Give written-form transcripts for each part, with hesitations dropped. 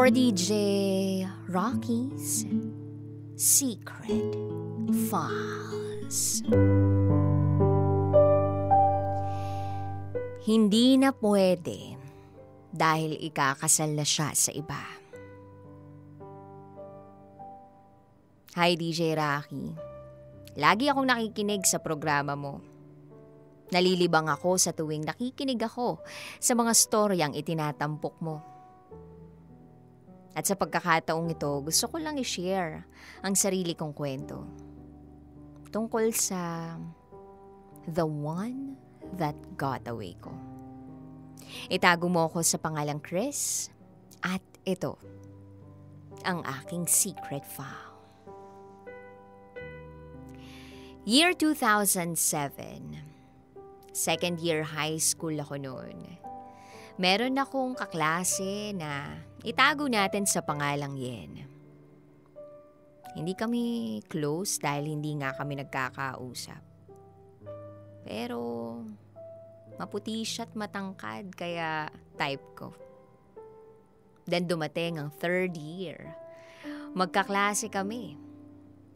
for DJ Rocky's Secret Files. Hindi na pwede dahil ikakasal na siya sa iba. Hi DJ Rocky. Lagi akong nakikinig sa programa mo. Nalilibang ako sa tuwing nakikinig ako sa mga storyang itinatampok mo. At sa pagkakataong ito, gusto ko lang i-share ang sarili kong kwento. Tungkol sa the one that got away ko. Itago mo ako sa pangalang Chris at ito ang aking secret file. Year 2007. Second year high school ako noon. Meron akong kaklase na itago natin sa pangalang Yen. Hindi kami close dahil hindi nga kami nagkakausap. Pero maputi siya't matangkad kaya type ko. Then dumating ang third year. Magkaklase kami.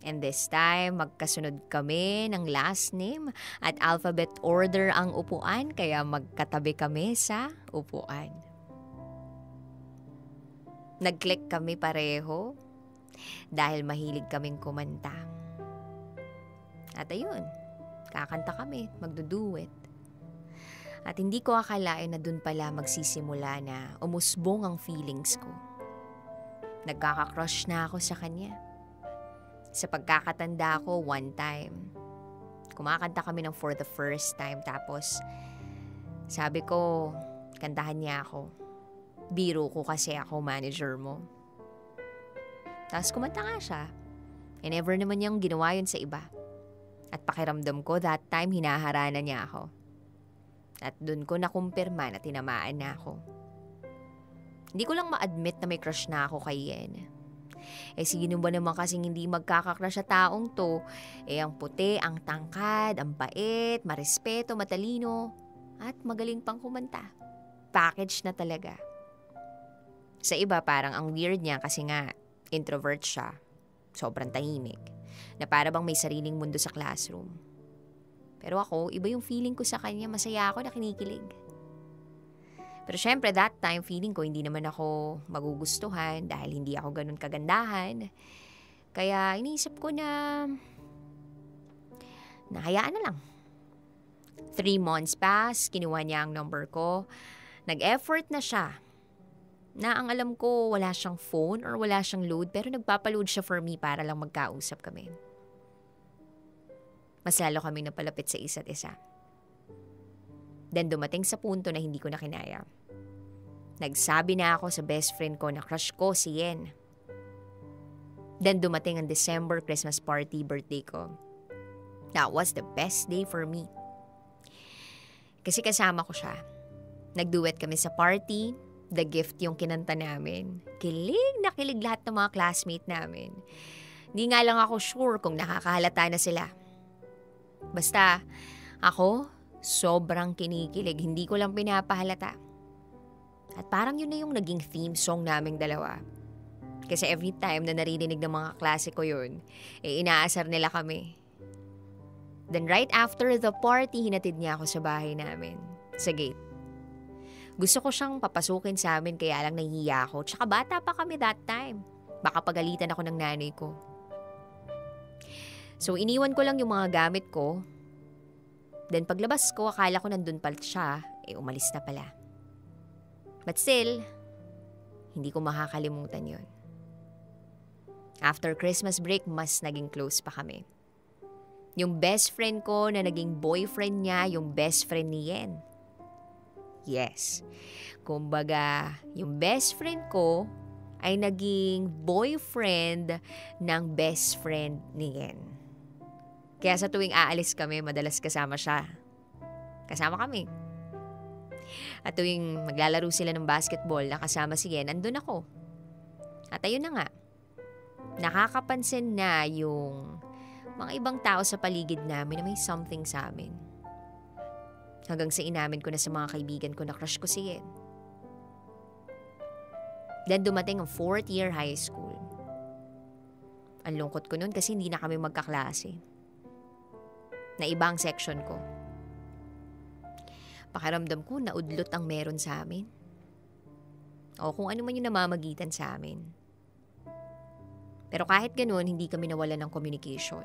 And this time, magkasunod kami ng last name at alphabet order ang upuan kaya magkatabi kami sa upuan. Nag-click kami pareho dahil mahilig kaming kumanta. At ayun, kakanta kami, magduduet. At hindi ko akalain na dun pala magsisimula na umusbong ang feelings ko. Nagkaka-crush na ako sa kanya. Sa pagkakatanda ko, one time, kumakanta kami ng For the First Time. Tapos, sabi ko, kantahan niya ako. Biro ko kasi ako manager mo. Tapos kumanta nga siya. And never naman niyang ginawa yun sa iba. At pakiramdam ko, that time, hinaharana niya ako. At dun ko nakumpirma na tinamaan na ako. Hindi ko lang ma-admit na may crush na ako kay Yen. Sino ba naman kasing hindi magkakakrush sa taong to? Ang puti, ang tangkad, ang bait, marespeto, matalino, at magaling pang kumanta. Package na talaga. Sa iba parang ang weird niya kasi nga introvert siya. Sobrang tahimik. Na para bang may sariling mundo sa classroom. Pero ako, iba yung feeling ko sa kanya. Masaya ako na kinikilig. Pero syempre, that time, feeling ko hindi naman ako magugustuhan dahil hindi ako ganun kagandahan. Kaya iniisip ko na hayaan na lang. 3 months pass, kinuha niya ang number ko. Nag-effort na siya. Na ang alam ko, wala siyang phone or wala siyang load, pero nagpapaload siya for me para lang magkausap kami. Mas lalo kami napalapit sa isa't isa. Then dumating sa punto na hindi ko na kinaya. Nagsabi na ako sa best friend ko na crush ko si Yen. Then dumating ang December Christmas party birthday ko. That was the best day for me. Kasi kasama ko siya. Nagduet kami sa party. The gift yung kinanta namin. Kilig na kilig lahat ng mga classmate namin. Di nga lang ako sure kung nakakahalata na sila. Basta, ako, sobrang kinikilig. Hindi ko lang pinapahalata. At parang yun na yung naging theme song naming dalawa. Kasi every time na naririnig ng mga klase ko yun, inaasar nila kami. Then right after the party, hinatid niya ako sa bahay namin. Sa gate. Gusto ko siyang papasukin sa amin kaya lang nahihiya ako. Tsaka bata pa kami that time. Baka pagalitan ako ng nanay ko. So iniwan ko lang yung mga gamit ko. Then paglabas ko, akala ko nandun pala siya, umalis na pala. But still, hindi ko makakalimutan yun. After Christmas break, mas naging close pa kami. Yung best friend ko na naging boyfriend niya, yung best friend ni Yen. Yes. Kumbaga, yung best friend ko ay naging boyfriend ng best friend ni Yen. Kaya sa tuwing aalis kami, madalas kasama siya. Kasama kami. At tuwing maglalaro sila ng basketball na kasama si Yen, andun ako. At ayun na nga, nakakapansin na yung mga ibang tao sa paligid namin na may something sa amin. Hanggang sa inamin ko na sa mga kaibigan ko na crush ko si Yen. Then dumating ang 4th year high school. Ang lungkot ko nun kasi hindi na kami magkaklase. Na ibang section ko. Pakiramdam ko naudlot ang meron sa amin. O kung ano man yung namamagitan sa amin. Pero kahit ganoon, hindi kami nawalan ng communication.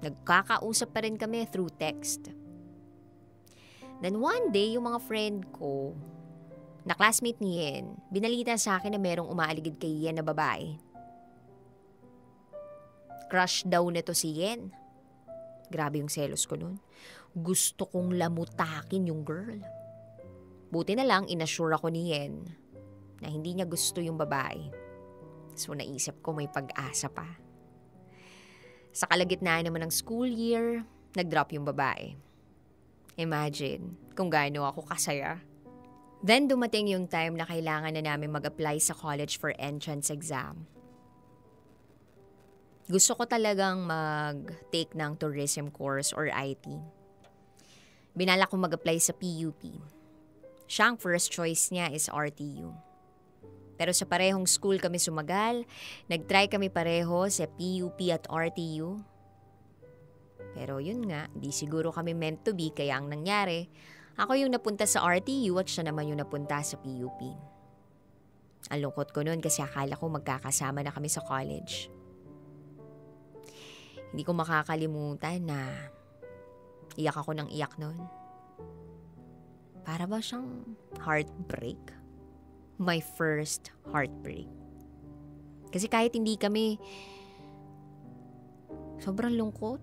Nagkakausap pa rin kami through text. Then one day, yung mga friend ko, na classmate ni Yen, binalita sa akin na merong umaaligid kay Yen na babae. Crush daw nito si Yen. Grabe yung selos ko nun. Gusto kong lamutakin yung girl. Buti na lang, inassure ako ni Yen na hindi niya gusto yung babae. So naisip ko may pag-asa pa. Sa kalagitnaan naman ng school year, nag-drop yung babae. Imagine kung gaano ako kasaya. Then dumating yung time na kailangan na namin mag-apply sa college for entrance exam. Gusto ko talagang mag-take ng tourism course or IT. Binala ko mag-apply sa PUP. Siya ang first choice niya is RTU. Pero sa parehong school kami sumagal, nag-try kami pareho sa PUP at RTU. Pero yun nga, di siguro kami meant to be kaya ang nangyari, ako yung napunta sa RTU at siya naman yung napunta sa PUP. Ang lungkot ko nun kasi akala ko magkakasama na kami sa college. Hindi ko makakalimutan na iyak ako ng iyak nun. Para ba siyang heartbreak? My first heartbreak. Kasi kahit hindi kami, sobrang lungkot.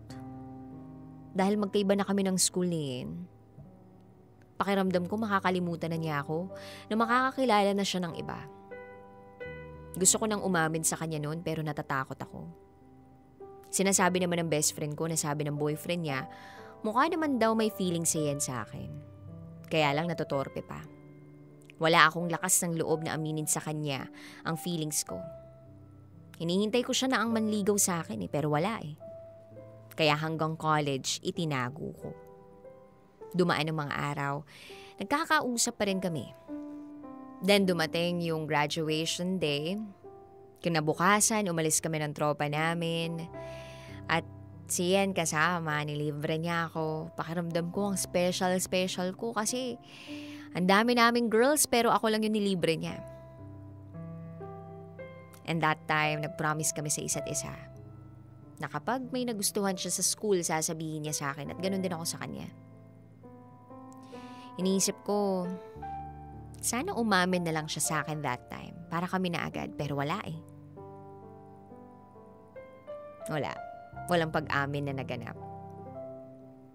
Dahil magkaiba na kami ng school niyan. Pakiramdam ko makakalimutan na niya ako na makakakilala na siya ng iba. Gusto ko nang umamin sa kanya noon pero natatakot ako. Sinasabi naman ng best friend ko na sabi ng boyfriend niya, mukha naman daw may feeling siya yan sa akin. Kaya lang natutorpe pa. Wala akong lakas ng loob na aminin sa kanya ang feelings ko. Hinihintay ko siya na ang manligaw sa akin pero wala eh. Kaya hanggang college, itinago ko. Dumaan ang mga araw, nagkakausap pa rin kami. Then dumating yung graduation day. Kinabukasan, umalis kami ng tropa namin. At si Yen kasama, nilibre niya ako. Pakiramdam ko ang special ko kasi ang dami naming girls pero ako lang yung nilibre niya. And that time, nag-promise kami sa isa't isa na kapag may nagustuhan siya sa school, sasabihin niya sa akin at ganun din ako sa kanya. Iniisip ko, sana umamin na lang siya sa akin that time para kami na agad pero wala eh. Walang pag-amin na naganap.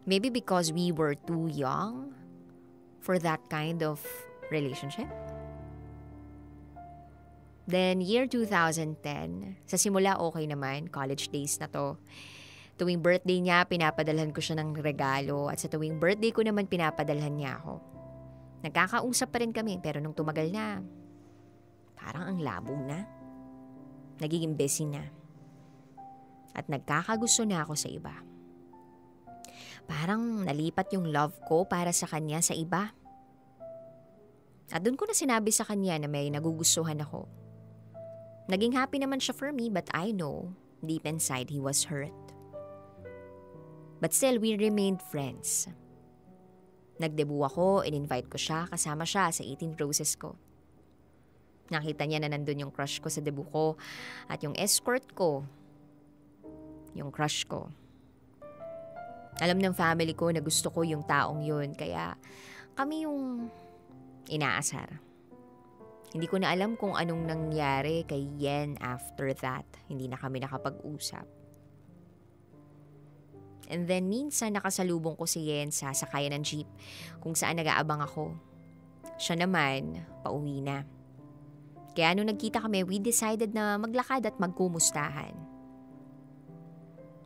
Maybe because we were too young for that kind of relationship. Then, year 2010, sa simula okay naman, college days na to. Tuwing birthday niya, pinapadalhan ko siya ng regalo at sa tuwing birthday ko naman, pinapadalhan niya ako. Nagkakausap pa rin kami pero nung tumagal na, parang ang labo na. Nagiging busy na. At nagkakagusto na ako sa iba. Parang nalipat yung love ko para sa kanya sa iba. At doon ko na sinabi sa kanya na may nagugustuhan ako. Naging happy naman siya for me but I know deep inside he was hurt. But still we remained friends. Nagdebu ako, in-invite ko siya, kasama siya sa 18 roses ko. Nakita niya na nandun yung crush ko sa debut ko at yung escort ko, yung crush ko. Alam ng family ko na gusto ko yung taong yun, kaya kami yung inaasar. Hindi ko na alam kung anong nangyari kay Yen after that. Hindi na kami nakapag-usap. And then minsan nakasalubong ko si Yen sa sakayan ng jeep kung saan nag-aabang ako. Siya naman, pauwi na. Kaya nung nagkita kami, we decided na maglakad at magkumustahan.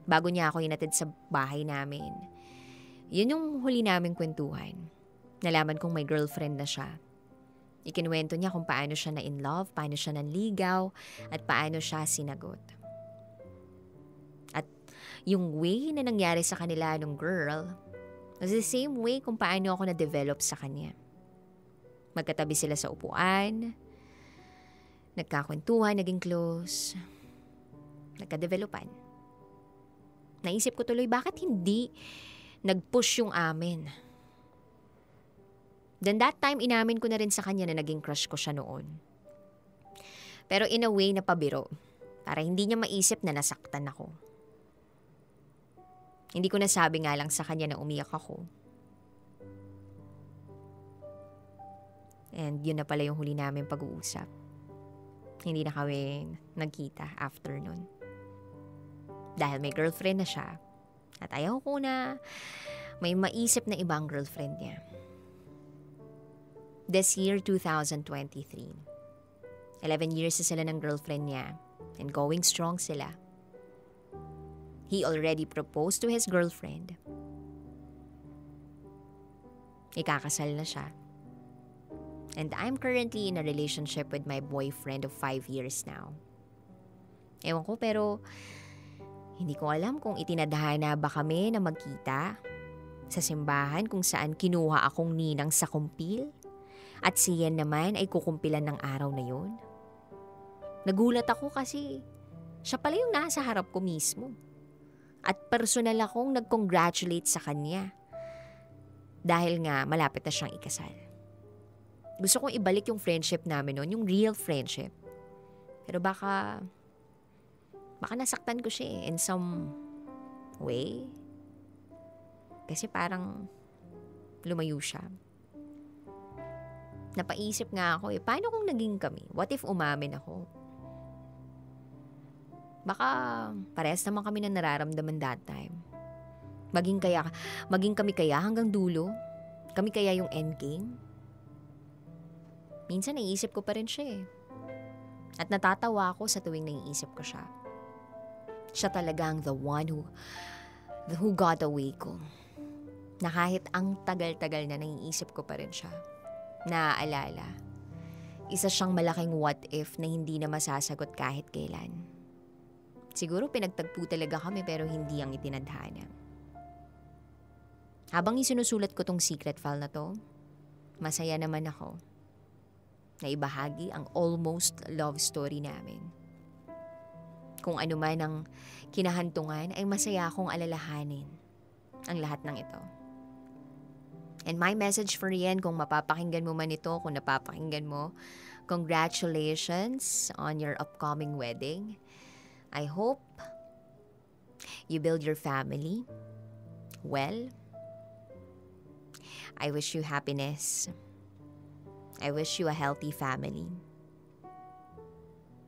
Bago niya ako hinatid sa bahay namin. Yun yung huli naming kwentuhan. Nalaman kong may girlfriend na siya. Ikinuwento niya kung paano siya na in love, paano siya nanligaw, at paano siya sinagot. At yung way na nangyari sa kanila nung girl was the same way kung paano ako na-develop sa kanya. Magkatabi sila sa upuan. Nagkakwentuhan, naging close. Nagka-developan. Naisip ko tuloy, bakit hindi nag-push yung amin? Then that time, inamin ko na rin sa kanya na naging crush ko siya noon. Pero in a way na pabiro. Para hindi niya maisip na nasaktan ako. Hindi ko nasabi nga lang sa kanya na umiyak ako. And yun na pala yung huli namin pag-uusap. Hindi na kami nagkita after nun. Dahil may girlfriend na siya. At ayaw ko na may maisip na ibang girlfriend niya. This year, 2023. 11 years na sila ng girlfriend niya. And going strong sila. He already proposed to his girlfriend. Ikakasal na siya. And I'm currently in a relationship with my boyfriend of 5 years now. Ewan ko, pero hindi ko alam kung itinadhana ba kami na magkita sa simbahan kung saan kinuha akong ninang sa kumpil at si Yen naman ay kukumpilan ng araw na yun. Nagulat ako kasi siya pala yung nasa harap ko mismo. At personal akong nag-congratulate sa kanya dahil nga malapit na siyang ikasal. Gusto kong ibalik yung friendship namin noon, yung real friendship. Pero baka nasaktan ko siya in some way. Kasi parang lumayo siya. Napaisip nga ako paano kung naging kami? What if umamin ako? Baka parehas naman kami na nararamdaman that time. Maging kami kaya hanggang dulo? Kami kaya yung endgame? Minsan naiisip ko pa rin siya At natatawa ako sa tuwing naiisip ko siya. Siya talagang the one who got away ko. Na kahit ang tagal-tagal na naiisip ko pa rin siya. Naaalala. Isa siyang malaking what if na hindi na masasagot kahit kailan. Siguro pinagtagpo talaga kami pero hindi ang itinadhana. Habang isinusulat ko tong secret file na to, masaya naman ako na ibahagi ang almost love story namin. Kung ano man ang kinahantungan ay masaya akong alalahanin ang lahat ng ito. And my message for Yen, kung mapapakinggan mo man ito, kung napapakinggan mo, congratulations on your upcoming wedding. I hope you build your family well. I wish you happiness. I wish you a healthy family.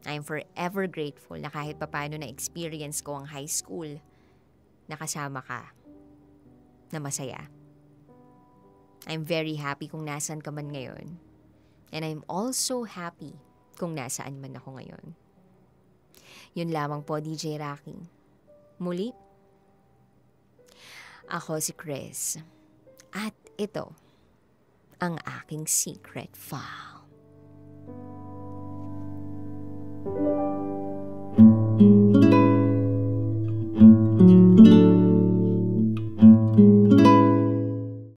I am forever grateful na kahit papaano na-experience ko ang high school na kasama ka na masaya. I'm very happy kung nasan ka man ngayon. And I'm also happy kung nasaan man ako ngayon. Yun lamang po, DJ Rocky. Muli, ako si Chris. At ito ang aking secret file.